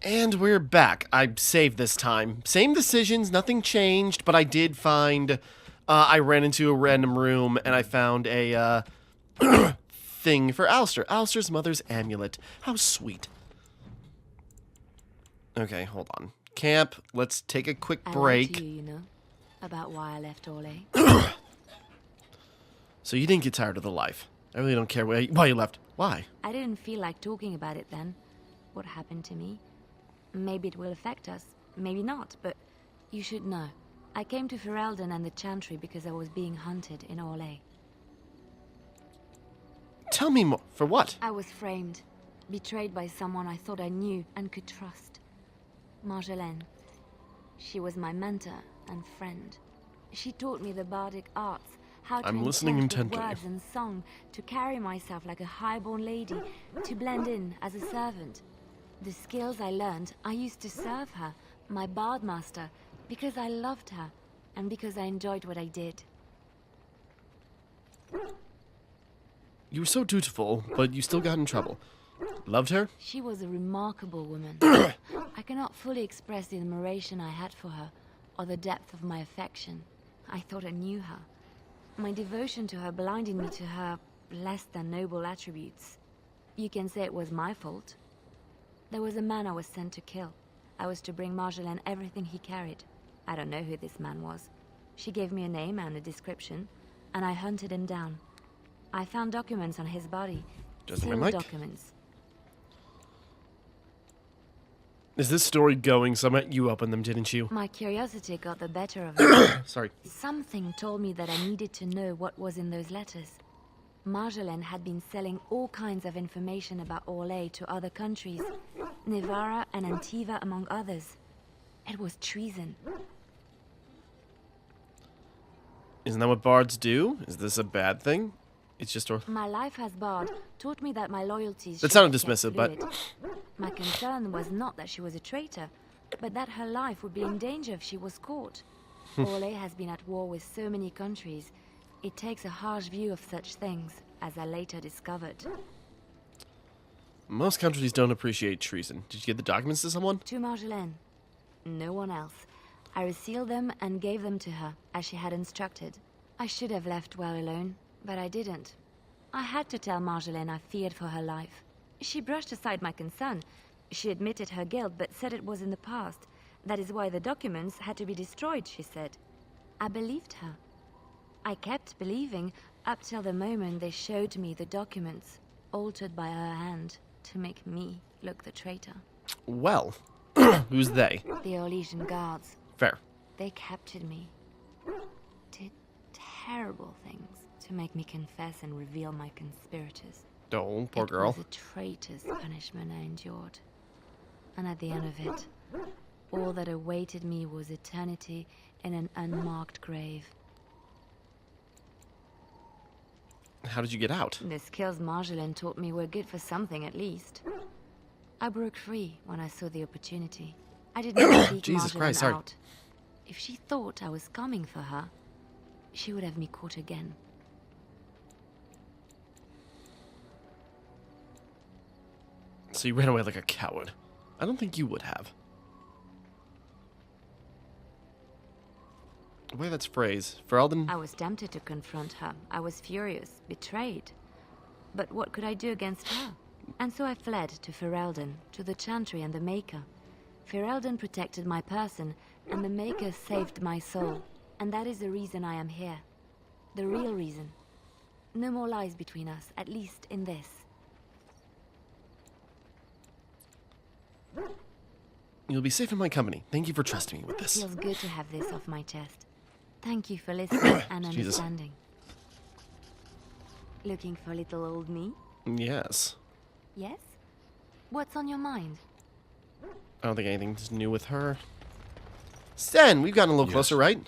And we're back. I saved this time. Same decisions, nothing changed, but I did find... I ran into a random room, and I found a, thing for Alistair. Alistair's mother's amulet. How sweet. Okay, hold on. Camp, let's take a quick break. I lied to you, you know, about why I left Orlais. So you didn't get tired of the life. I really don't care why you left. Why? I didn't feel like talking about it then. What happened to me? Maybe it will affect us, maybe not, but you should know. I came to Ferelden and the Chantry because I was being hunted in Orlais. Tell me more. For what? I was framed, betrayed by someone I thought I knew and could trust. Marjolaine. She was my mentor and friend. She taught me the bardic arts, how to I'm listening enchant with intently. words and song, to carry myself like a highborn lady, to blend in as a servant. The skills I learned, I used to serve her, my bard master, because I loved her, and because I enjoyed what I did. You were so dutiful, but you still got in trouble. Loved her? She was a remarkable woman. I cannot fully express the admiration I had for her, or the depth of my affection. I thought I knew her. My devotion to her blinded me to her less than noble attributes. You can say it was my fault. There was a man I was sent to kill. I was to bring Marjolaine everything he carried. I don't know who this man was. She gave me a name and a description, and I hunted him down. I found documents on his body. Sealed documents. Is this story going somewhere? You opened them, didn't you? My curiosity got the better of me. Sorry. Something told me that I needed to know what was in those letters. Marjolaine had been selling all kinds of information about Orlais to other countries, Nevara and Antiva among others. It was treason. Isn't that what bards do? Is this a bad thing? It's just... My life as bard taught me that my loyalties... That sounded dismissive, but... My concern was not that she was a traitor, but that her life would be in danger if she was caught. Orlais has been at war with so many countries. It takes a harsh view of such things, as I later discovered. Most countries don't appreciate treason. Did you give the documents to someone? To Marjolaine. No one else. I resealed them and gave them to her, as she had instructed. I should have left well alone, but I didn't. I had to tell Marjolaine I feared for her life. She brushed aside my concern. She admitted her guilt, but said it was in the past. That is why the documents had to be destroyed, she said. I believed her. I kept believing, up till the moment they showed me the documents, altered by her hand, to make me look the traitor. Well, who's they? The Orlesian guards. Fair. They captured me. Did terrible things to make me confess and reveal my conspirators. Oh, poor girl. It was a traitor's punishment I endured. And at the end of it, all that awaited me was eternity in an unmarked grave. How did you get out? The skills Marjolaine taught me were good for something, at least. I broke free when I saw the opportunity. I did not seek Jesus Marjolaine Christ, sorry. out. If she thought I was coming for her, she would have me caught again. So you ran away like a coward. I don't think you would have. The way that's phrased, Ferelden... I was tempted to confront her. I was furious, betrayed. But what could I do against her? And so I fled to Ferelden, to the Chantry and the Maker. Ferelden protected my person, and the Maker saved my soul. And that is the reason I am here. The real reason. No more lies between us, at least in this. You'll be safe in my company. Thank you for trusting me with this. Feels good to have this off my chest. Thank you for listening and Jesus. understanding. Looking for little old me? Yes. Yes? What's on your mind? I don't think anything's new with her. Sten, we've gotten a little closer, right?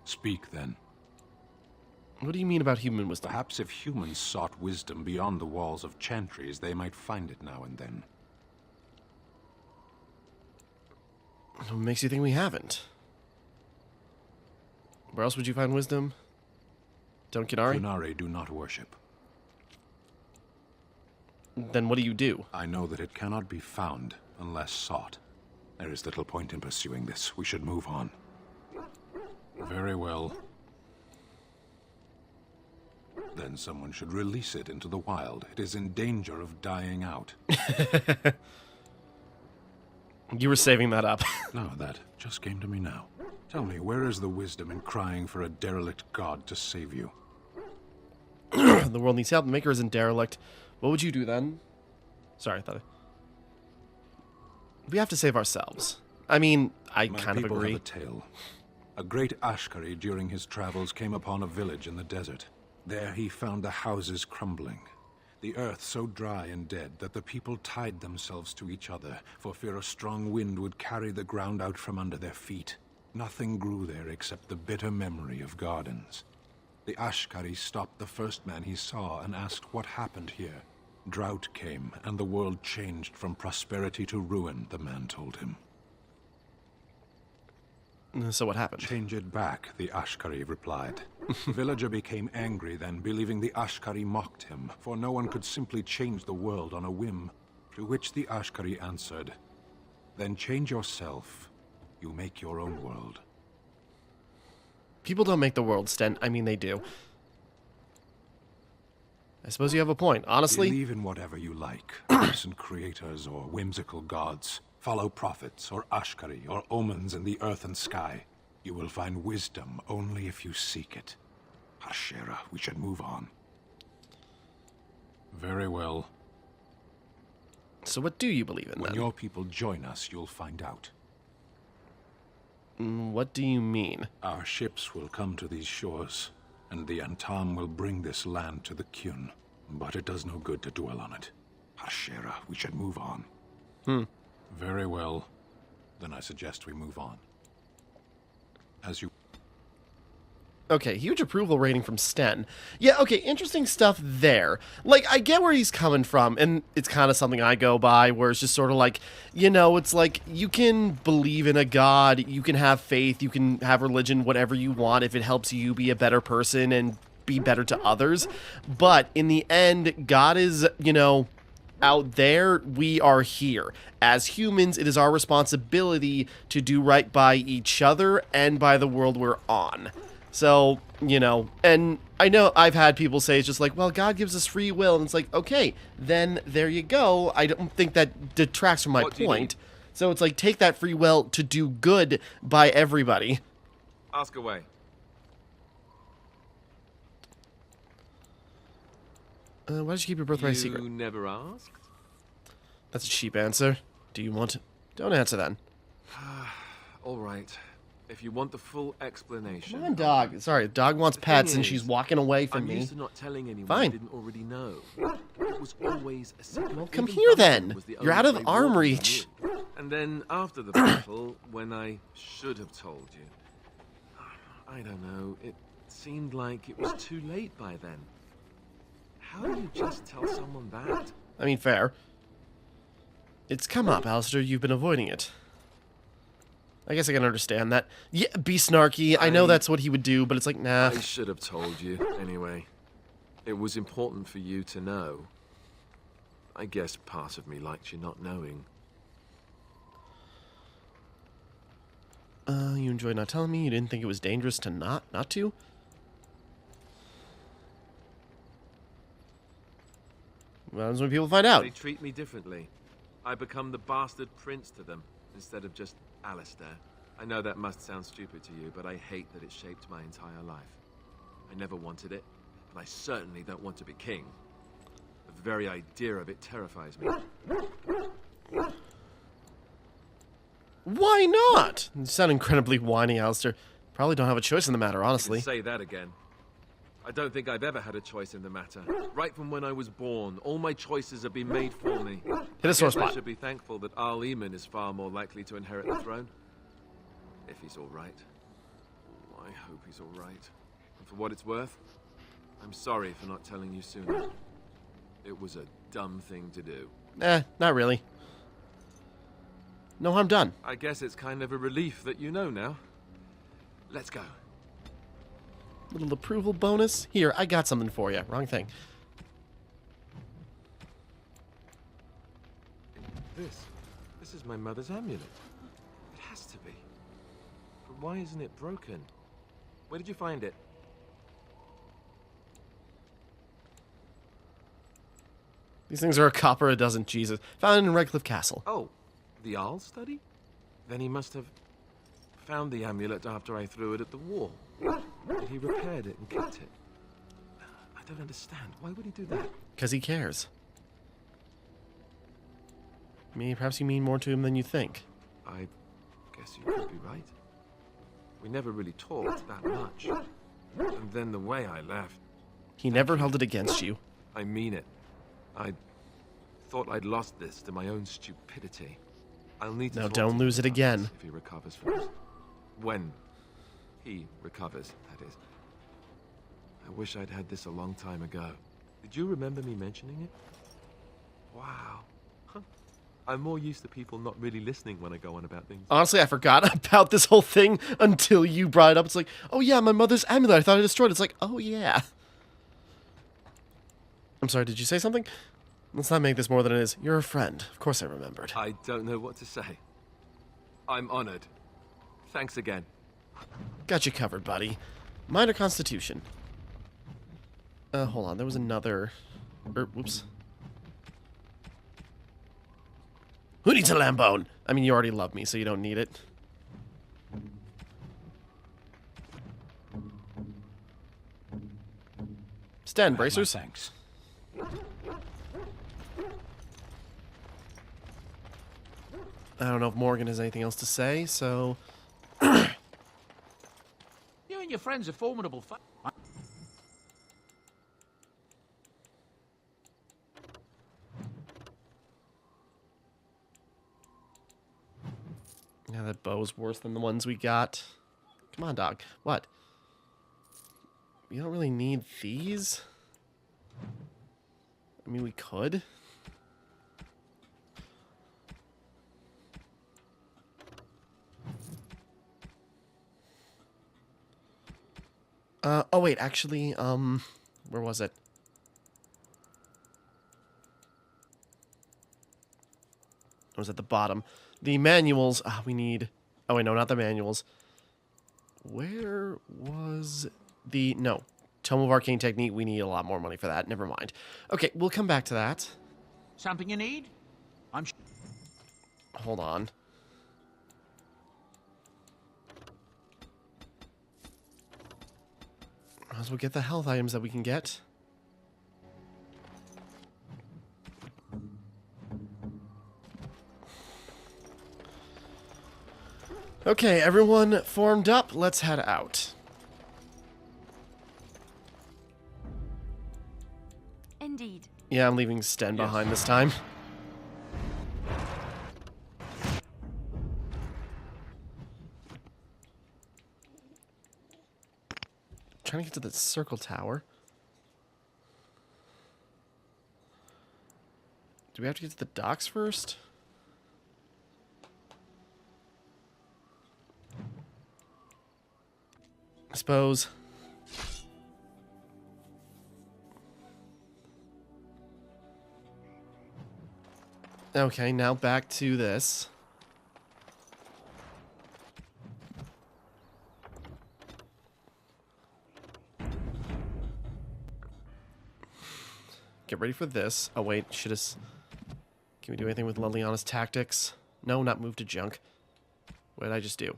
Speak, then. What do you mean about human wisdom? Perhaps if humans sought wisdom beyond the walls of chantries, they might find it now and then. What makes you think we haven't? Where else would you find wisdom? Don't Kinari? Kinari do not worship. Then what do you do? I know that it cannot be found unless sought. There is little point in pursuing this. We should move on. Very well. Then someone should release it into the wild. It is in danger of dying out. You were saving that up. No, that just came to me now. Tell me, where is the wisdom in crying for a derelict god to save you? The world needs help. The Maker isn't derelict. What would you do then? Sorry, I thought we have to save ourselves. I mean, I kind of agree. Have a tale. A great Ashkari during his travels came upon a village in the desert. There he found the houses crumbling, the earth so dry and dead that the people tied themselves to each other for fear a strong wind would carry the ground out from under their feet. Nothing grew there except the bitter memory of gardens. The Ashkari stopped the first man he saw and asked what happened here. Drought came, and the world changed from prosperity to ruin, the man told him. So what happened? Change it back, the Ashkari replied. The villager became angry then, believing the Ashkari mocked him, for no one could simply change the world on a whim. To which the Ashkari answered, "Then change yourself. You make your own world." People don't make the world, Sten. I mean, they do. I suppose you have a point. Honestly... Believe in whatever you like. Innocent creators or whimsical gods. Follow prophets or Ashkari or omens in the earth and sky. You will find wisdom only if you seek it. Hashera, we should move on. Very well. So what do you believe in, When then? your people join us, you'll find out. What do you mean? Our ships will come to these shores, and the Antam will bring this land to the Kyun. But it does no good to dwell on it. Hashera, we should move on. Very well. Then I suggest we move on. As you... Okay, huge approval rating from Sten. Yeah, okay, interesting stuff there. Like, I get where he's coming from, and it's kind of something I go by, where it's just sort of like, you know, it's like, you can believe in a god, you can have faith, you can have religion, whatever you want, if it helps you be a better person and be better to others. But in the end, God is, you know, out there, we are here. As humans, it is our responsibility to do right by each other and by the world we're on. So, you know, and I know I've had people say it's just like, well, God gives us free will, and it's like, okay, then there you go. I don't think that detracts from my point. So it's like, take that free will to do good by everybody. Ask away. Why did you keep your birthright secret? You never asked? That's a cheap answer. Do you want to? Don't answer then. All right. If you want the full explanation. Come on, dog. Sorry, dog wants pets and she's walking away from I'm me. used to not telling anyone Fine. I didn't already know. It was always a secret. Well, come Even here Duncan then. was the You're only out of Grey arm Warden I reach. knew. And then after the battle, when I should have told you, I don't know, it seemed like it was too late by then. How do you just tell someone that? I mean, fair. It's come up, Alistair. You've been avoiding it. I guess I can understand that. Yeah, be snarky. I know that's what he would do, but it's like, nah. I should have told you, anyway. It was important for you to know. I guess part of me liked you not knowing. You enjoyed not telling me? You didn't think it was dangerous to not to? What happens when people find out? They treat me differently. I become the bastard prince to them, instead of just Alistair. I know that must sound stupid to you, but I hate that it shaped my entire life. I never wanted it, and I certainly don't want to be king. The very idea of it terrifies me. Why not? You sound incredibly whiny, Alistair. Probably don't have a choice in the matter, honestly. Say that again. I don't think I've ever had a choice in the matter. Right from when I was born, all my choices have been made for me. Hit a sore I spot. should be thankful that Al Eamon is far more likely to inherit the throne. If he's all right. I hope he's all right. And for what it's worth, I'm sorry for not telling you sooner. It was a dumb thing to do. Not really. No harm done. I guess it's kind of a relief that you know now. Let's go. Little approval bonus. Here, I got something for you. Wrong thing. This is my mother's amulet. It has to be. But why isn't it broken? Where did you find it? These things are a copper a dozen, Jesus. Found in Redcliffe Castle. Oh, the Arl study? Then he must have found the amulet after I threw it at the wall. And he repaired it and kept it. I don't understand. Why would he do that? Because he cares. Perhaps you mean more to him than you think. I guess you could be right. We never really talked that much. And then the way I left. He never held it against you. I mean it. I thought I'd lost this to my own stupidity. I'll need to No, talk don't to lose him it about again. this if he recovers first. When he recovers, that is. I wish I'd had this a long time ago. Did you remember me mentioning it? Wow. Huh. I'm more used to people not really listening when I go on about things. Honestly, I forgot about this whole thing until you brought it up. It's like, oh yeah, my mother's amulet. I thought I destroyed it. It's like, oh yeah. I'm sorry, did you say something? Let's not make this more than it is. You're a friend. Of course I remembered. I don't know what to say. I'm honored. Thanks again. Got you covered, buddy. Minor constitution. Hold on. There was another... whoops. Who needs a lambone? I mean, you already love me, so you don't need it. Stand, bracers. Thanks. I don't know if Morgan has anything else to say, so... You and your friends are formidable Yeah, that bow's worse than the ones we got. Come on, dog. What? You don't really need these? I mean, we could. Oh wait, actually, where was it? It was at the bottom. The manuals, we need... Oh, wait, no, not the manuals. Where was the... No. Tome of Arcane Technique, we need a lot more money for that. Never mind. Okay, we'll come back to that. Something you need? Hold on. Might as well get the health items that we can get. Okay, everyone formed up. Let's head out. Indeed. Yeah, I'm leaving Sten behind this time. Trying to get to the circle tower. Do we have to get to the docks first? I suppose. Okay, now back to this. Get ready for this. Oh wait, should us... Can we do anything with Liliana's tactics? No, not move to junk. What did I just do?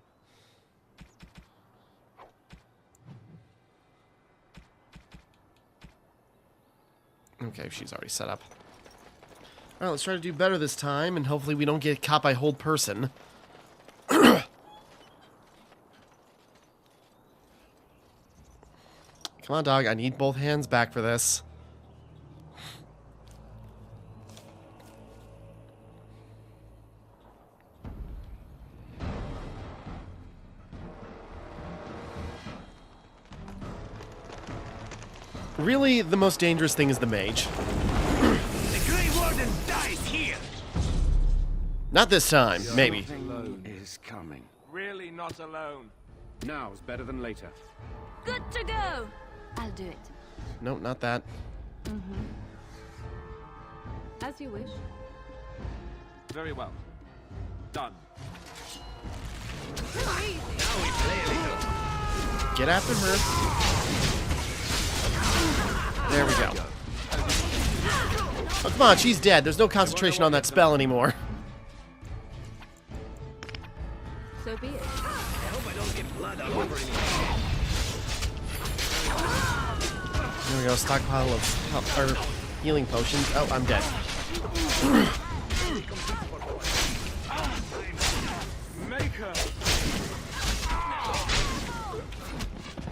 Okay, she's already set up. Alright, let's try to do better this time, and hopefully we don't get caught by hold person. Come on, dog. I need both hands back for this. Really, the most dangerous thing is the mage. The Grey Warden dies here! Not this time, maybe. Alone is coming. Really not alone. Now's better than later. Good to go! I'll do it. Nope, not that. As you wish. Very well. Done. Get after her. There we go. Oh, come on, she's dead. There's no concentration on that spell anymore. So be it. There we go, stockpile of healing potions. Oh, I'm dead. Maker.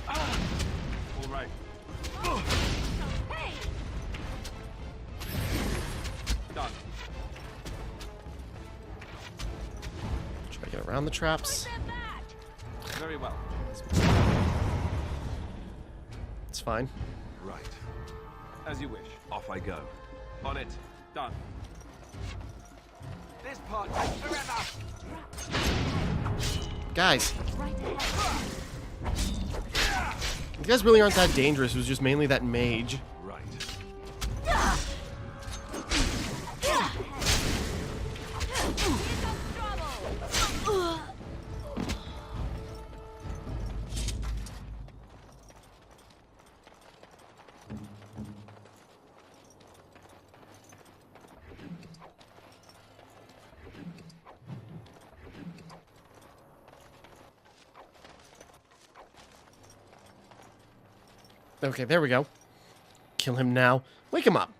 All right. Done. Try to get around the traps. Very well. It's fine. Right. As you wish. Off I go. On it. Done. This part takes forever! Guys. You guys really aren't that dangerous. It was just mainly that mage. Right. Okay, there we go. Kill him now. Wake him up.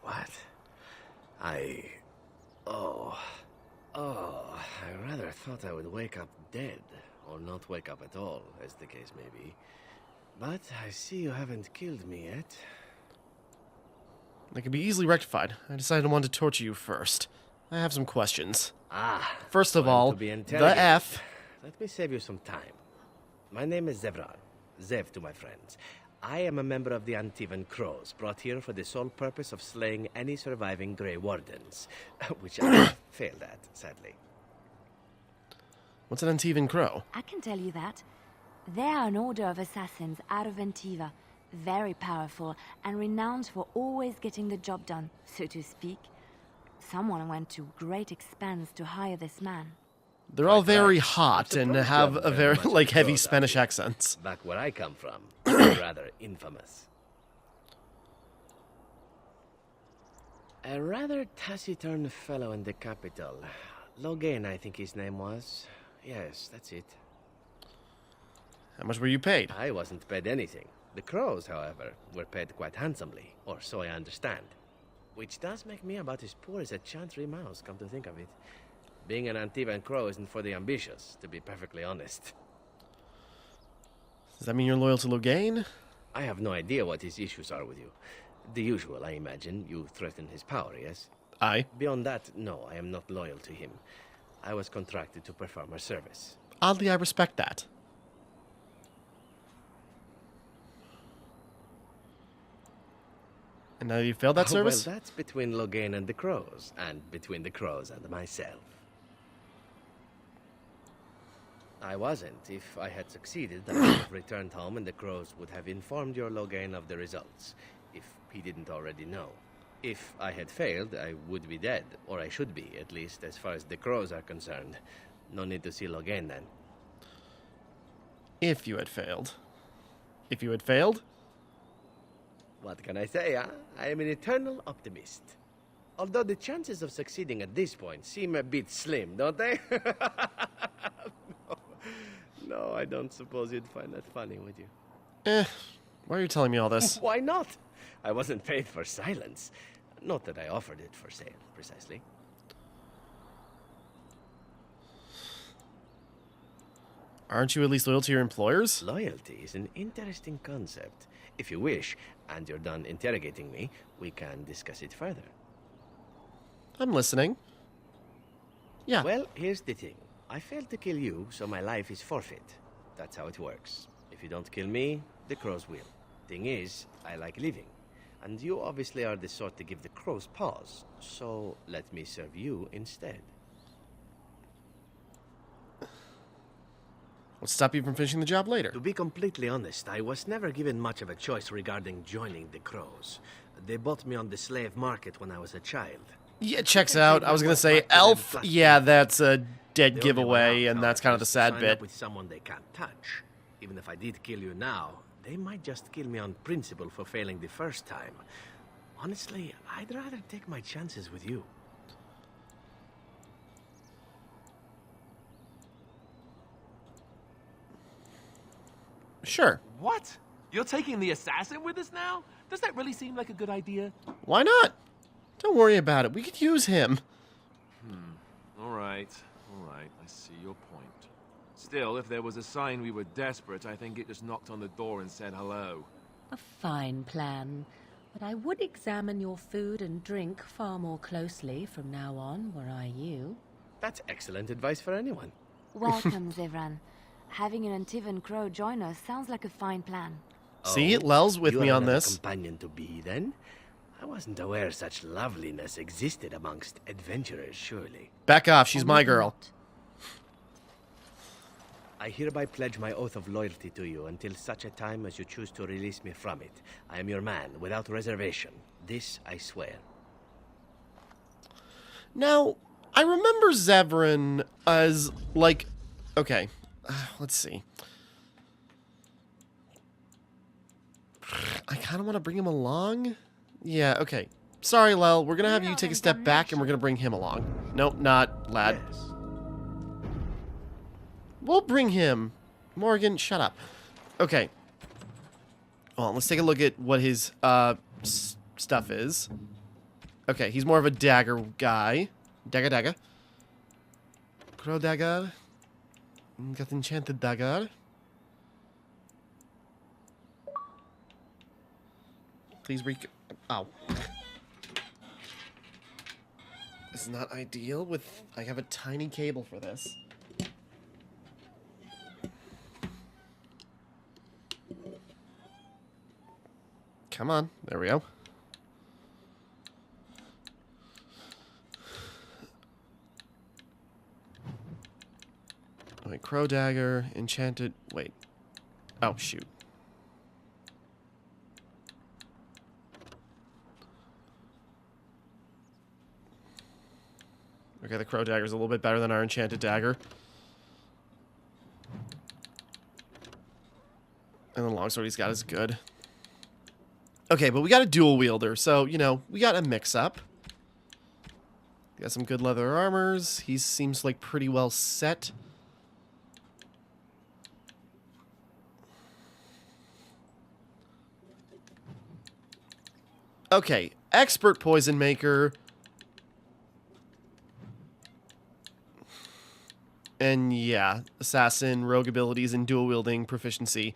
What? I rather thought I would wake up dead, or not wake up at all, as the case may be. But I see you haven't killed me yet. They can be easily rectified. I decided I wanted to torture you first. I have some questions. First of going all, to be the interrogated. F. Let me save you some time. My name is Zevran. Zev to my friends. I am a member of the Antivan Crows, brought here for the sole purpose of slaying any surviving Grey Wardens, which I failed at, sadly. What's an Antivan Crow? I can tell you that. They are an order of assassins out of Ventiva. Very powerful and renowned for always getting the job done, so to speak. Someone went to great expense to hire this man. They're all very right. hot I'm and surprised have you a haven't very, very much like, heavy control, Spanish actually. accents. Back where I come from, rather infamous. A rather taciturn fellow in the capital. Logain, I think his name was. Yes, that's it. How much were you paid? I wasn't paid anything. The Crows, however, were paid quite handsomely, or so I understand. Which does make me about as poor as a chantry mouse, come to think of it. Being an Antivan Crow isn't for the ambitious, to be perfectly honest. Does that mean you're loyal to Logain? I have no idea what his issues are with you. The usual, I imagine. You threaten his power, yes? Aye. Beyond that, no, I am not loyal to him. I was contracted to perform a service. Oddly, I respect that. And now you failed that service? Well, that's between Logain and the Crows, and between the Crows and myself. I wasn't. If I had succeeded, I would have returned home and the Crows would have informed your Logain of the results, if he didn't already know. If I had failed, I would be dead, or I should be, at least as far as the Crows are concerned. No need to see Logain then. If you had failed. If you had failed? What can I say, huh? I am an eternal optimist. Although the chances of succeeding at this point seem a bit slim, don't they? No, I don't suppose you'd find that funny, would you? Why are you telling me all this? Why not? I wasn't paid for silence. Not that I offered it for sale, precisely. Aren't you at least loyal to your employers? Loyalty is an interesting concept. If you wish, and you're done interrogating me, we can discuss it further. I'm listening. Yeah. Well, here's the thing. I failed to kill you, so my life is forfeit. That's how it works. If you don't kill me, the Crows will. Thing is, I like living. And you obviously are the sort to give the Crows pause. So let me serve you instead. What's stop you from finishing the job later? To be completely honest, I was never given much of a choice regarding joining the Crows. They bought me on the slave market when I was a child. Yeah, checks out. I was gonna say elf. Yeah, that's a dead The only giveaway, way out, and that's kind of the is to sad sign bit. up with someone they can't touch. Even if I did kill you now, they might just kill me on principle for failing the first time. Honestly, I'd rather take my chances with you. Sure. What? You're taking the assassin with us now? Does that really seem like a good idea? Why not? Don't worry about it. We could use him. All right, I see your point. Still, if there was a sign we were desperate, I think it just knocked on the door and said hello. A fine plan. But I would examine your food and drink far more closely from now on, were I you. That's excellent advice for anyone. Welcome, Zevran. Having an Antivan Crow join us sounds like a fine plan. See, Lel's with you me are on another this. companion to be, then? I wasn't aware such loveliness existed amongst adventurers, surely. Back off. She's I my would girl. not. I hereby pledge my oath of loyalty to you until such a time as you choose to release me from it. I am your man, without reservation. This I swear. Now, I remember Zevran as, like... Okay, let's see. I kind of want to bring him along. Yeah, okay. Sorry, Lel. We're going to have you take a step back, and we're going to bring him along. Nope, not, lad. Yes. We'll bring him. Morgan, shut up. Okay. Well, let's take a look at what his stuff is. Okay, he's more of a dagger guy. Dagger. Crow dagger. Got enchanted dagger. Please ow. This is not ideal with... I have a tiny cable for this. Come on. There we go. Wait, crow dagger, enchanted... Wait. Oh, shoot. Okay, the crow dagger's a little bit better than our enchanted dagger. And the longsword he's got is good. Okay, but we got a dual wielder, so, you know, we got a mix-up. Got some good leather armors. He seems like pretty well set. Okay, expert poison maker. And yeah, assassin, rogue abilities, and dual wielding proficiency.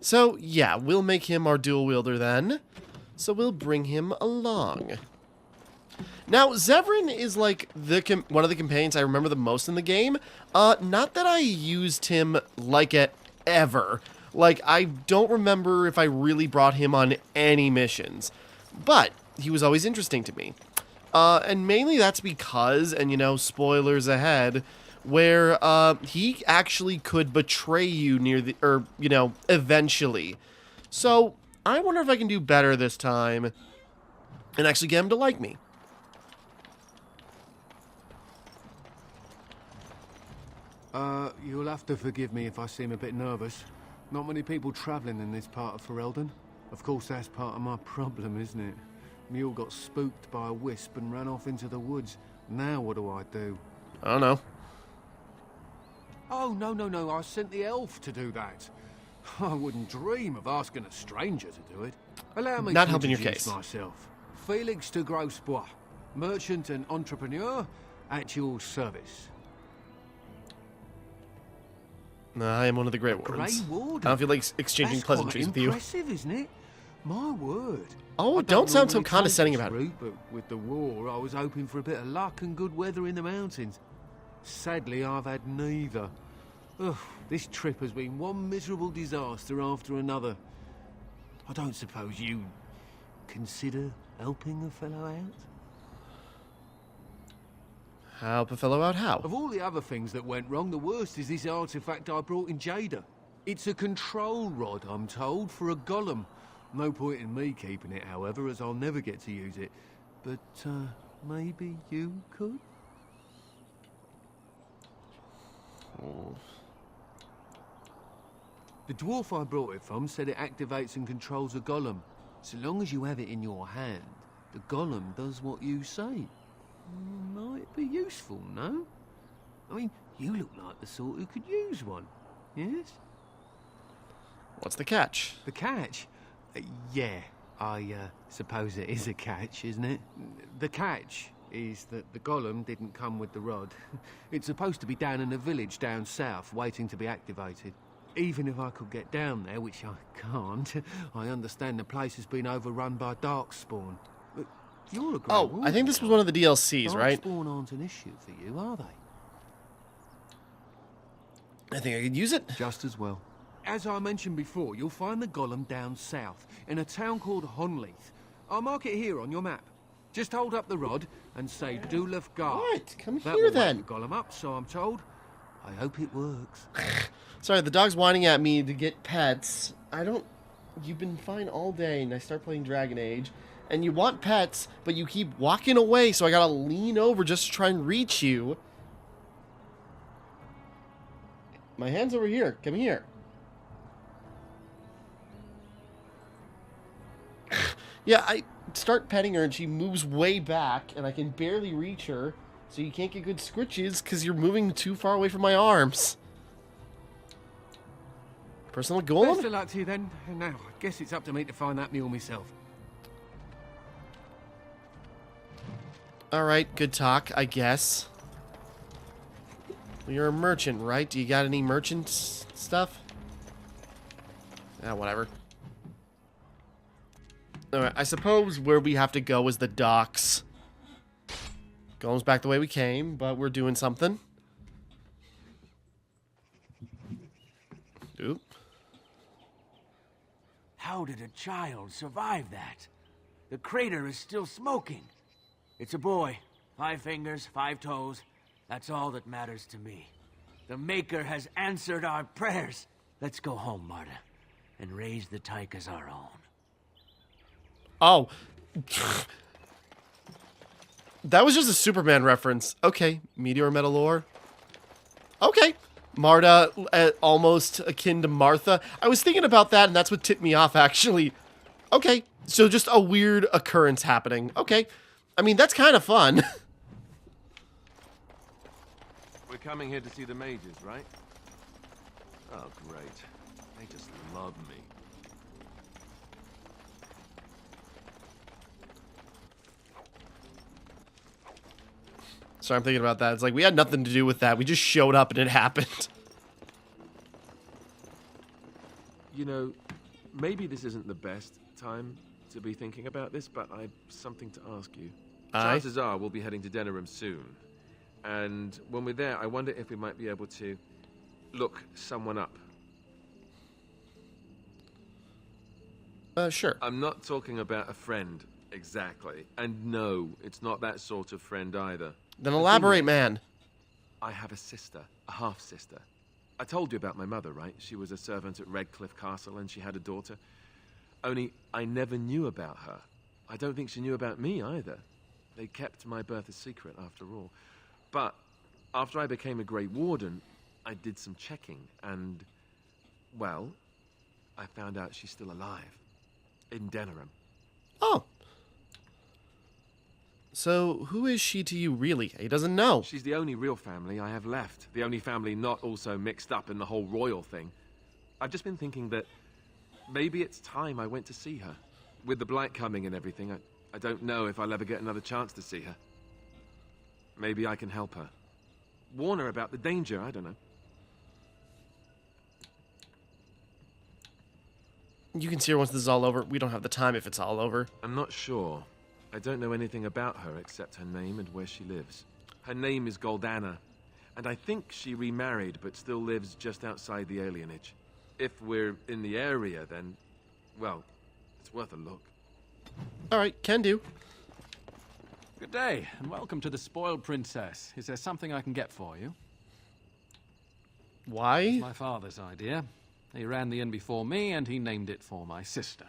So yeah, we'll make him our dual wielder then. So we'll bring him along. Now, Zevran is like one of the companions I remember the most in the game. Not that I used him like it ever. Like, I don't remember if I really brought him on any missions. But he was always interesting to me. And mainly that's because, and you know, spoilers ahead, where he actually could betray you near the, or, you know, eventually. So, I wonder if I can do better this time and actually get him to like me. You'll have to forgive me if I seem a bit nervous. Not many people travelling in this part of Ferelden. Of course, that's part of my problem, isn't it? Mule got spooked by a wisp and ran off into the woods. Now what do I do? I don't know. Oh, no, I sent the elf to do that. I wouldn't dream of asking a stranger to do it. Allow me Not to helping your introduce case. myself. Felix de Grosbois, merchant and entrepreneur at your service. I am one of the Grey Wardens. Grey Warden? I don't feel like exchanging That's pleasantries quite with you. impressive, isn't it? My word. Oh, I don't sound so normally take condescending this about it. route, but with the war, I was hoping for a bit of luck and good weather in the mountains. Sadly, I've had neither. Ugh, this trip has been one miserable disaster after another. I don't suppose you consider helping a fellow out? Help a fellow out how? Of all the other things that went wrong, the worst is this artifact I brought in Jada. It's a control rod, I'm told, for a golem. No point in me keeping it, however, as I'll never get to use it. But, maybe you could? Oh. The dwarf I brought it from said it activates and controls a golem. So long as you have it in your hand, the golem does what you say. Might be useful, no? I mean, you look like the sort who could use one, yes? What's the catch? The catch? Yeah, I suppose it is a catch, isn't it? The catch is that the golem didn't come with the rod. It's supposed to be down in a village down south, waiting to be activated. Even if I could get down there, which I can't, I understand the place has been overrun by darkspawn. But you're a great Oh, I think this was one of the DLCs, right? Darkspawn aren't an issue for you, are they? I think I could use it. Just as well. As I mentioned before, you'll find the golem down south, in a town called Honleith. I'll mark it here on your map. Just hold up the rod and say Dulaf Gar. Right, come That here will then. wake the golem up, so I'm told. I hope it works. Sorry, the dog's whining at me to get pets. You've been fine all day, and I start playing Dragon Age, and you want pets, but you keep walking away, so I gotta lean over just to try and reach you. My hand's over here. Come here. Yeah, I start petting her, and she moves way back, and I can barely reach her, so you can't get good scritches because you're moving too far away from my arms. Personal Best golem? of luck to you then. Now, I guess it's up to me to find that mule myself. Alright, good talk, I guess. Well, you're a merchant, right? Do you got any merchant stuff? Ah, whatever. Alright, I suppose where we have to go is the docks. Golem's back the way we came, but we're doing something. Oop. How did a child survive that? The crater is still smoking. It's a boy. 5 fingers, 5 toes. That's all that matters to me. The Maker has answered our prayers. Let's go home, Marta, and raise the tyke as our own. Oh. That was just a Superman reference. Okay, Meteor Metal Ore. Okay. Marta, almost akin to Martha. I was thinking about that, and that's what tipped me off, actually. Okay, so just a weird occurrence happening. Okay. I mean, that's kind of fun. We're coming here to see the mages, right? Oh, great. They just love me. So I'm thinking about that. It's like, we had nothing to do with that. We just showed up and it happened. You know, maybe this isn't the best time to be thinking about this, but I've something to ask you. Aye? Chances are we'll be heading to Denerim soon. And when we're there, I wonder if we might be able to look someone up. Sure. I'm not talking about a friend, exactly. And no, it's not that sort of friend either. Then elaborate, man. I have a sister, a half-sister. I told you about my mother, right? She was a servant at Redcliffe Castle and she had a daughter. Only I never knew about her. I don't think she knew about me either. They kept my birth a secret after all. But after I became a Great Warden, I did some checking and, well, I found out she's still alive. In Denerim. Oh. So, who is she to you, really? He doesn't know. She's the only real family I have left. The only family not also mixed up in the whole royal thing. I've just been thinking that maybe it's time I went to see her. With the blight coming and everything, I don't know if I'll ever get another chance to see her. Maybe I can help her. Warn her about the danger, I don't know. You can see her once this is all over. We don't have the time if it's all over. I'm not sure. I don't know anything about her except her name and where she lives. Her name is Goldana, and I think she remarried but still lives just outside the alienage. If we're in the area, then, well, it's worth a look. Alright, can do. Good day, and welcome to the Spoiled Princess. Is there something I can get for you? Why? It's my father's idea. He ran the inn before me, and he named it for my sister.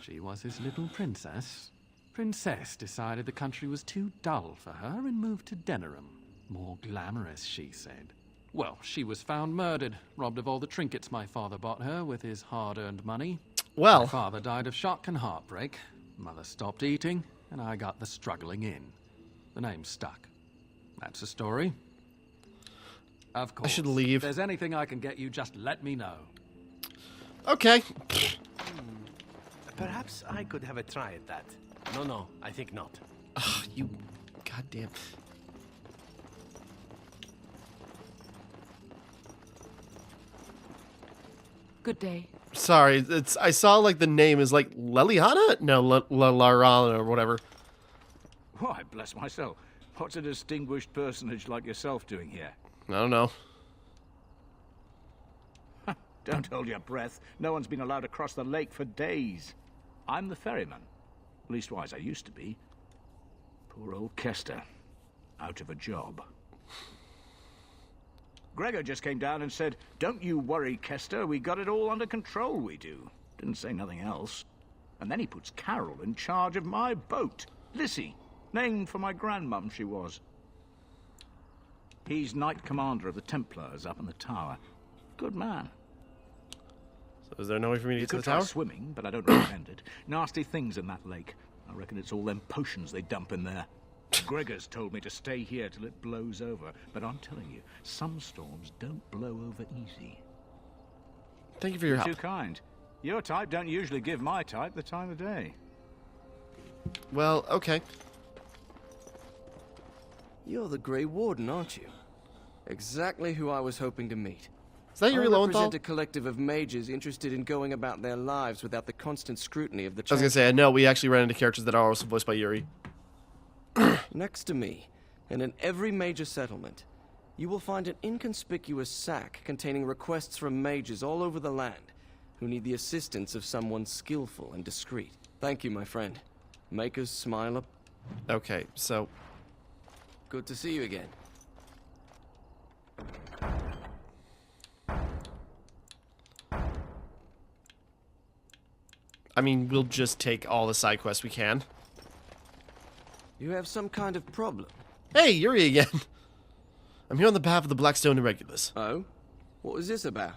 She was his little princess. Princess decided the country was too dull for her and moved to Denerim. More glamorous, she said. Well, she was found murdered, robbed of all the trinkets my father bought her with his hard-earned money. Well, My father died of shock and heartbreak. Mother stopped eating, and I got the struggling inn. The name stuck. That's the story. Of course. I should leave. If there's anything I can get you, just let me know. okay. Perhaps I could have a try at that. No, I think not. Ugh, you goddamn. Good day. Sorry, I saw like the name is like Leliana? No, Larana or whatever. Why, bless my soul. What's a distinguished personage like yourself doing here? I don't know. Don't hold your breath. No one's been allowed across the lake for days. I'm the ferryman. Leastwise, I used to be. Poor old Kester. Out of a job. Gregor just came down and said, "Don't you worry, Kester. We got it all under control, we do." Didn't say nothing else. And then he puts Carol in charge of my boat. Lissy. Named for my grandmum, she was. He's Knight Commander of the Templars up in the tower. Good man. So is there no way for me to You get to the could try tower? swimming, but I don't recommend it. Nasty things in that lake. I reckon it's all them potions they dump in there. Gregor's told me to stay here till it blows over, but I'm telling you, some storms don't blow over easy. Thank you for your You're help. too kind. Your type don't usually give my type the time of day. Well, okay. You're the Grey Warden, aren't you? Exactly who I was hoping to meet. Is that your I Lowenthal? represent a collective of mages interested in going about their lives without the constant scrutiny of the I was gonna say, no, we actually ran into characters that are also voiced by Yuri. Next to me, and in every major settlement, you will find an inconspicuous sack containing requests from mages all over the land who need the assistance of someone skillful and discreet. Thank you, my friend. Makers smile up. Okay, so Good to see you again. I mean, we'll just take all the side quests we can. You have some kind of problem. Hey, Yuri again. I'm here on the behalf of the Blackstone Irregulars. Oh? What was this about?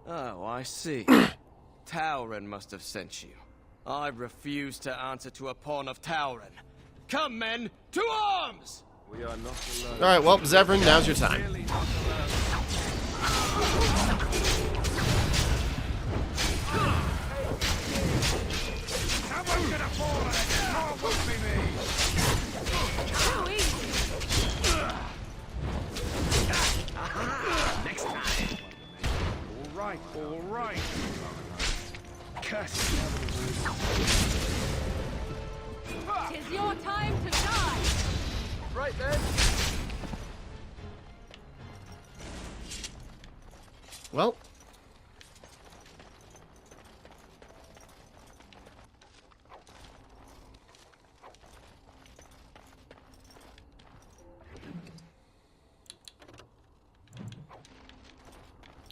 Oh, I see. Tauren must have sent you. I refuse to answer to a pawn of Tauren. Come, men, to arms! We are not alone. All right, well, Zevran, now's your time. Someone's gonna fall on it. Oh, it won't be me. Next time. All right. Curse. Tis your time to die! Right then. Well,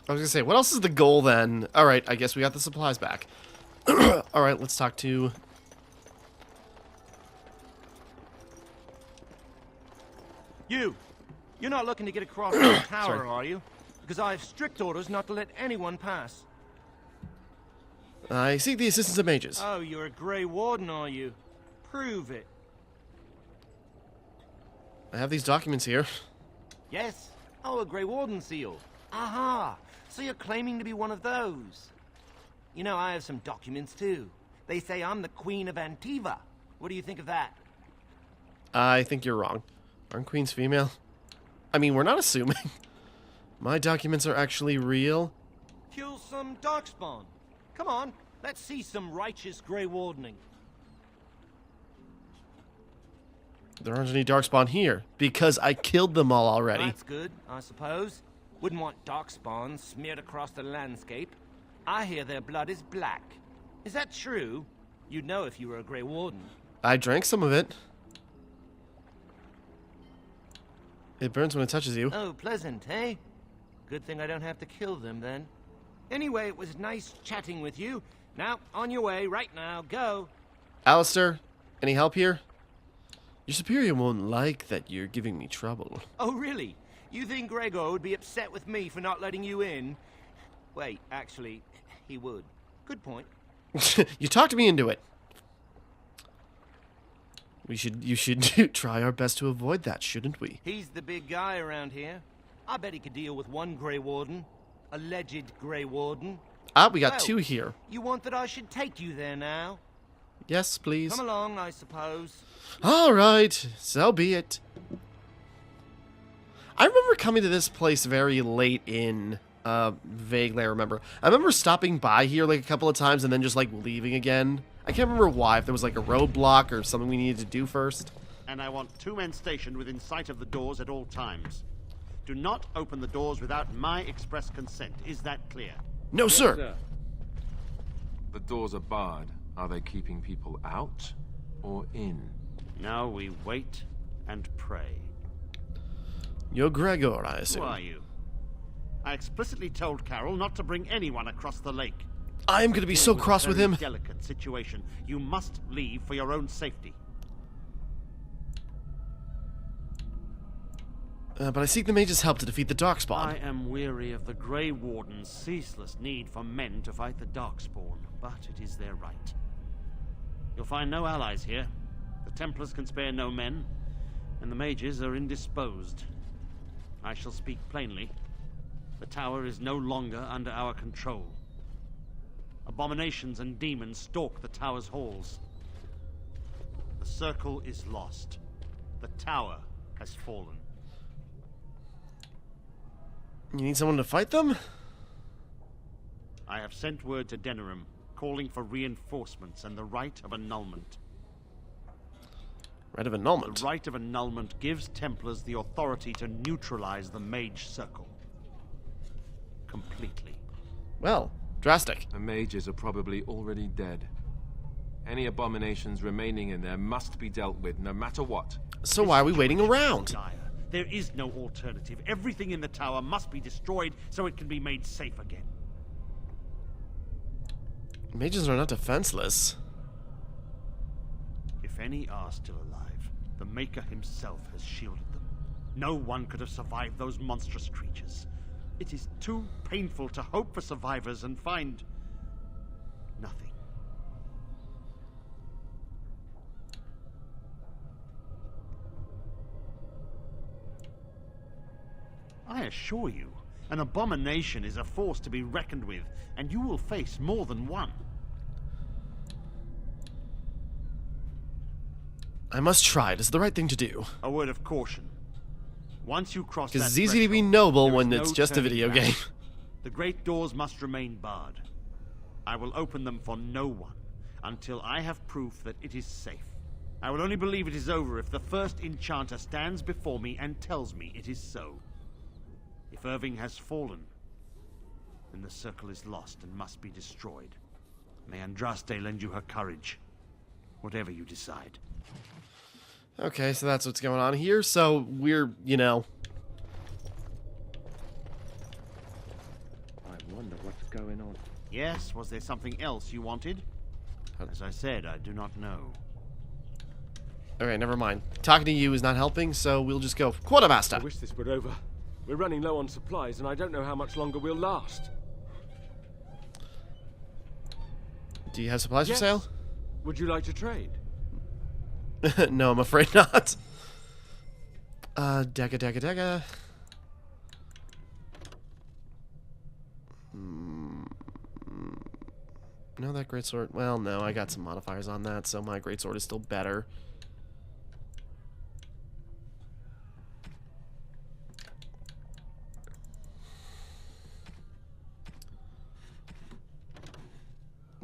I was gonna say, what else is the goal then? All right, I guess we got the supplies back. All right, let's talk to. You're not looking to get across the tower, Sorry. are you? Because I have strict orders not to let anyone pass. I seek the assistance of mages. Oh, you're a Grey Warden, are you? Prove it. I have these documents here. Yes? Oh, a Grey Warden seal. Aha! So you're claiming to be one of those. You know, I have some documents too. They say I'm the Queen of Antiva. What do you think of that? I think you're wrong. Aren't queens female? I mean, we're not assuming. My documents are actually real. Kill some darkspawn. Come on, let's see some righteous Grey Wardening. There aren't any darkspawn here because I killed them all already. That's good, I suppose. Wouldn't want darkspawn smeared across the landscape. I hear their blood is black. Is that true? You'd know if you were a Grey Warden. I drank some of it. It burns when it touches you. Oh, pleasant, eh? Good thing I don't have to kill them, then. Anyway, it was nice chatting with you. Now, on your way, right now, go. Alistair, any help here? Your superior won't like that you're giving me trouble. Oh, really? You think Gregor would be upset with me for not letting you in? Wait, actually, he would. Good point. You talked me into it. You should try our best to avoid that, shouldn't we? He's the big guy around here. I bet he could deal with one Grey Warden. Alleged Grey Warden. Ah, we got Well, 2 here. You want that I should take you there now? Yes, please. Come along, I suppose. All right, so be it. I remember coming to this place very late in, vaguely I remember. I remember stopping by here like a couple of times and then just like leaving again. I can't remember why, if there was like a roadblock or something we needed to do first. And I want 2 men stationed within sight of the doors at all times. Do not open the doors without my express consent. Is that clear? No, sir. The doors are barred. Are they keeping people out or in? Now we wait and pray. You're Gregor, I assume. Who are you? I explicitly told Carol not to bring anyone across the lake. I'm gonna be so cross with him. Delicate situation. You must leave for your own safety. But I seek the mage's help to defeat the Darkspawn. I am weary of the Grey Warden's ceaseless need for men to fight the Darkspawn, but it is their right. You'll find no allies here. The Templars can spare no men, and the mages are indisposed. I shall speak plainly. The tower is no longer under our control. Abominations and demons stalk the tower's halls. The circle is lost. The tower has fallen. You need someone to fight them? I have sent word to Denerim, calling for reinforcements and the right of annulment. Right of annulment? The right of annulment gives Templars the authority to neutralize the Mage Circle. Completely. Well, drastic. The mages are probably already dead. Any abominations remaining in there must be dealt with, no matter what. So why are we waiting around? Dire. There is no alternative. Everything in the tower must be destroyed so it can be made safe again. Mages are not defenseless. If any are still alive, the Maker himself has shielded them. No one could have survived those monstrous creatures. It is too painful to hope for survivors and find nothing. I assure you, an abomination is a force to be reckoned with, and you will face more than one. I must try. It is the right thing to do. A word of caution. Once you cross that Because it's easy to be noble when it's just a video game. The great doors must remain barred. I will open them for no one until I have proof that it is safe. I will only believe it is over if the first enchanter stands before me and tells me it is so. If Irving has fallen, then the circle is lost and must be destroyed. May Andraste lend you her courage, whatever you decide. Okay, so that's what's going on here. So we're, you know... I wonder what's going on. Yes, was there something else you wanted? As I said, I do not know. Okay, never mind. Talking to you is not helping, so we'll just go Quartermaster. I wish this were over. We're running low on supplies, and I don't know how much longer we'll last. Do you have supplies for sale? Would you like to trade? No, I'm afraid not. Dega. No, that greatsword. Well, no, I got some modifiers on that, so my greatsword is still better.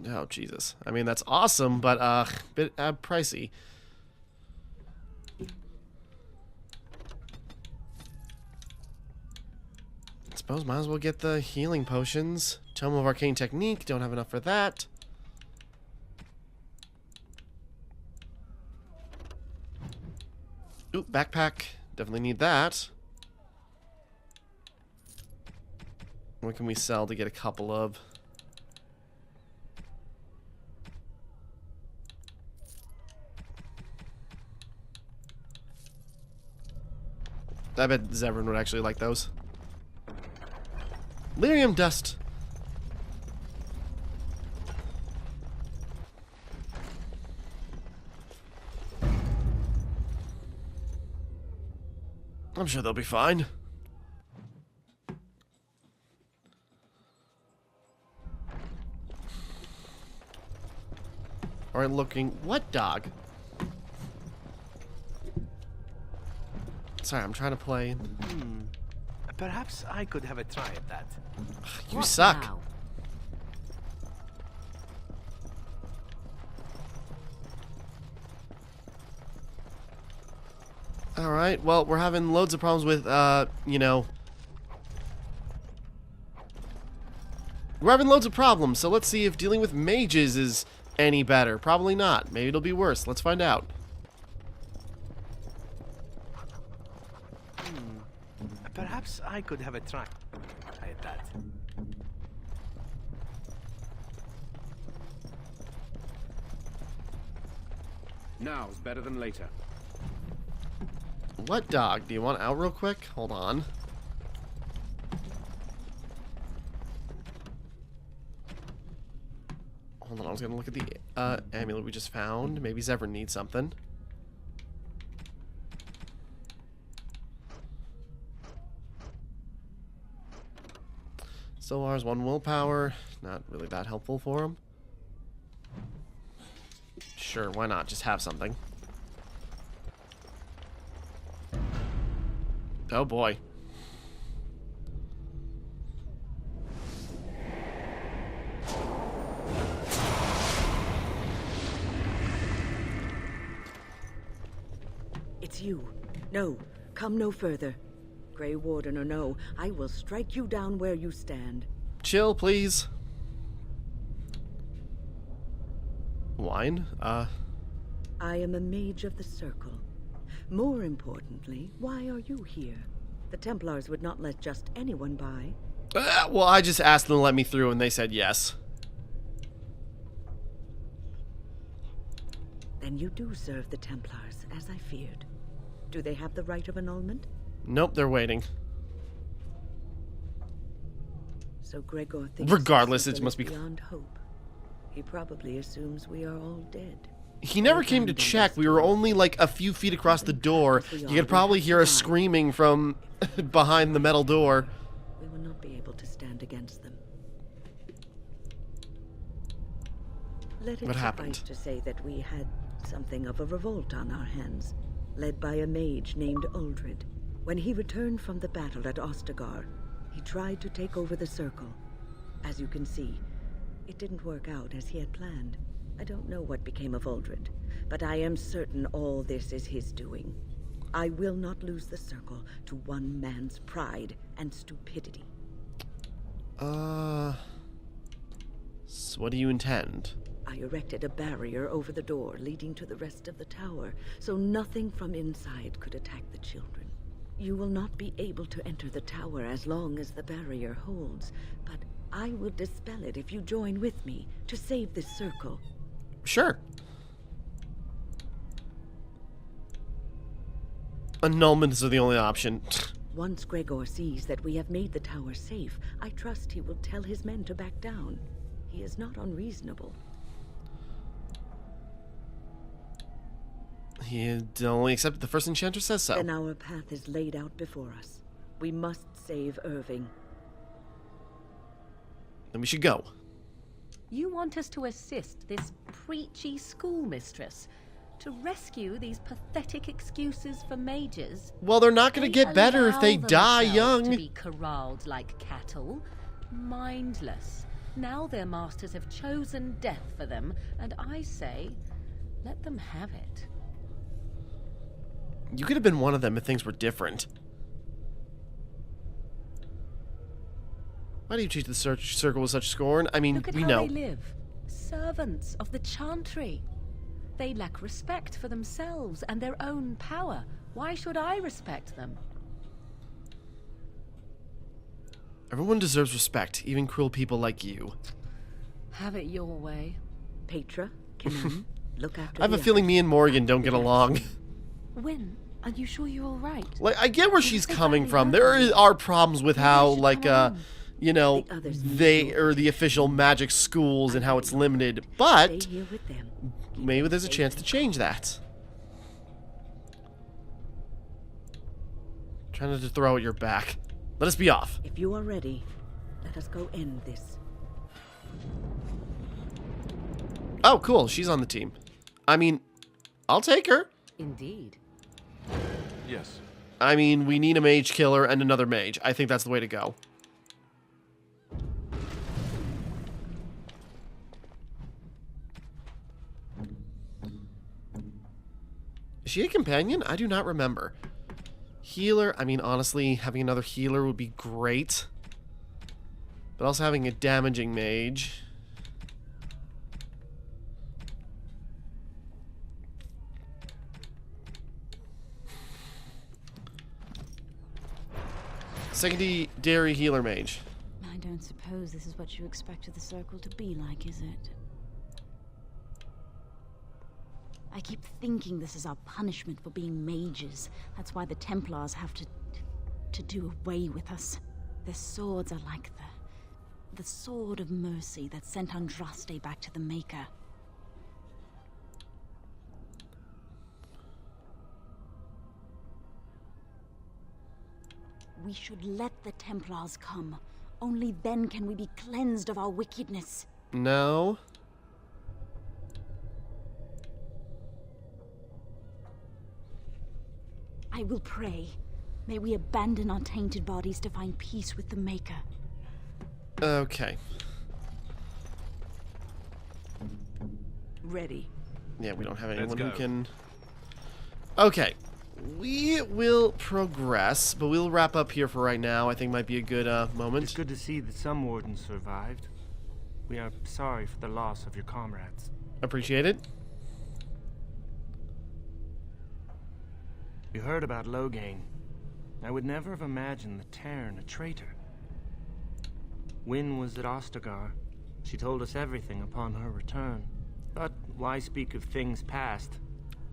Oh, Jesus. I mean, that's awesome, but, bit pricey. I suppose might as well get the healing potions. Tome of Arcane Technique, don't have enough for that. Ooh, backpack. Definitely need that. What can we sell to get a couple of? I bet Zevran would actually like those. Lyrium dust. I'm sure they'll be fine. Alright, looking. What dog? Sorry, I'm trying to play. Perhaps I could have a try at that. You What suck. now? Alright, well, we're having loads of problems with, you know... We're having loads of problems, so let's see if dealing with mages is any better. Probably not. Maybe it'll be worse. Let's find out. Perhaps I could have a try at that. Now's better than later. What dog? Do you want out real quick? Hold on. Hold on, I was gonna look at the amulet we just found. Maybe Zevran needs something. Still ours, 1 willpower. Not really that helpful for him. Sure, why not? Just have something. Oh boy. It's you. No, come no further. Grey Warden or no, I will strike you down where you stand. Chill, please. Wine? I am a mage of the Circle. More importantly, why are you here? The Templars would not let just anyone by. Well, I just asked them to let me through and they said yes. Then you do serve the Templars, as I feared. Do they have the right of annulment? Nope, they're waiting. So Gregor thinks Regardless, this it must be beyond hope. He probably assumes we are all dead. He never came to check. We were only like a few feet across the door. You could probably hear us screaming from behind the metal door. We will not be able to stand against them. Let it What happened? suffice to say that we had something of a revolt on our hands, led by a mage named Uldred. When he returned from the battle at Ostagar, he tried to take over the Circle. As you can see, it didn't work out as he had planned. I don't know what became of Uldred, but I am certain all this is his doing. I will not lose the Circle to one man's pride and stupidity. So what do you intend? I erected a barrier over the door leading to the rest of the tower, so nothing from inside could attack the children. You will not be able to enter the tower as long as the barrier holds, but I will dispel it if you join with me to save this Circle. Sure. Annulments are the only option. Once Gregor sees that we have made the tower safe, I trust he will tell his men to back down. He is not unreasonable. He only accepted the first enchanter says so. Then our path is laid out before us. We must save Irving. Then we should go. You want us to assist this preachy schoolmistress to rescue these pathetic excuses for mages? Well, they're not going to get better if they die young. To be corralled like cattle, mindless. Now their masters have chosen death for them, and I say, let them have it. You could have been one of them if things were different. Why do you treat the Circle with such scorn? I mean, Look at we how know. they live. Servants of the Chantry. They lack respect for themselves and their own power. Why should I respect them? Everyone deserves respect, even cruel people like you. Have it your way. Petra, Kanan, look after I have a the feeling others. me and Morgan don't get along. Wyn, are you sure you're all right? Like, I get where she's coming from. There are problems with how, like, you know, the official magic schools and how it's limited, but Stay here with them. maybe there's a chance to change that. Trying not to throw at your back. Let us be off. If you are ready, let us go end this. Oh, cool. She's on the team. I mean, I'll take her. Indeed. Yes. I mean, we need a mage killer and another mage. I think that's the way to go. Is she a companion? I do not remember. Healer. I mean, honestly, having another healer would be great. But also having a damaging mage. Secondary healer mage. I don't suppose this is what you expected the circle to be like, is it? I keep thinking this is our punishment for being mages. That's why the Templars have to do away with us. Their swords are like the sword of mercy that sent Andraste back to the Maker. We should let the Templars come. Only then can we be cleansed of our wickedness. No. I will pray. May we abandon our tainted bodies to find peace with the Maker. Okay. Ready. Yeah, we don't have Let's anyone who go. can... Okay. We will progress, but we'll wrap up here for right now. I think might be a good moment. It's good to see that some wardens survived. We are sorry for the loss of your comrades. Appreciate it. You heard about Loghain. I would never have imagined the Terran a traitor. Wyn was at Ostagar. She told us everything upon her return. But why speak of things past?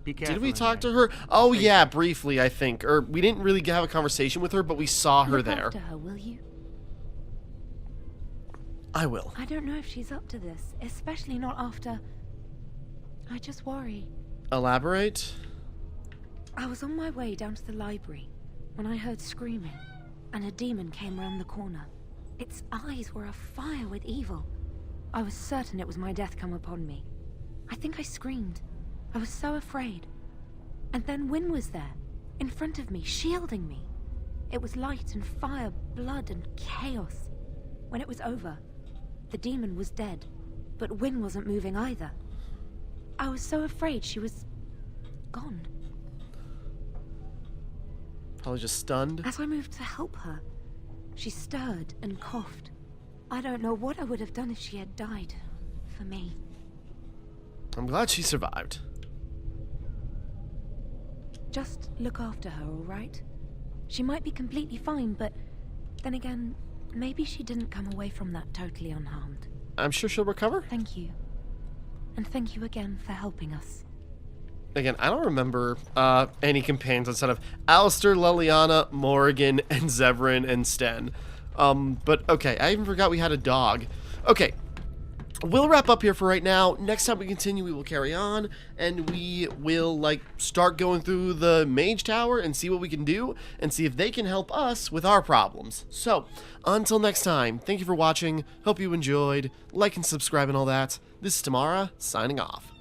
Be careful. Did we talk to Anne. her? Oh, Stay yeah, safe. briefly, I think. Or we didn't really have a conversation with her, but we saw her Look there. after her, will you? I will. I don't know if she's up to this, especially not after... I just worry. Elaborate? I was on my way down to the library when I heard screaming, and a demon came around the corner. Its eyes were afire with evil. I was certain it was my death come upon me. I think I screamed. I was so afraid. And then Wyn was there, in front of me, shielding me. It was light and fire, blood and chaos. When it was over, the demon was dead, but Wyn wasn't moving either. I was so afraid she was... gone. Probably just stunned. As I moved to help her, she stirred and coughed. I don't know what I would have done if she had died. For me. I'm glad she survived. Just look after her, all right? She might be completely fine, but then again, maybe she didn't come away from that totally unharmed. I'm sure she'll recover. Thank you. And thank you again for helping us. Again, I don't remember any companions outside of Alistair, Leliana, Morrigan, and Zevran and Sten. But okay, I even forgot we had a dog. Okay, we'll wrap up here for right now. Next time we continue, we will carry on, and we will, like, start going through the Mage Tower and see what we can do, and see if they can help us with our problems. So, until next time, thank you for watching. Hope you enjoyed. Like and subscribe and all that. This is Timmara, signing off.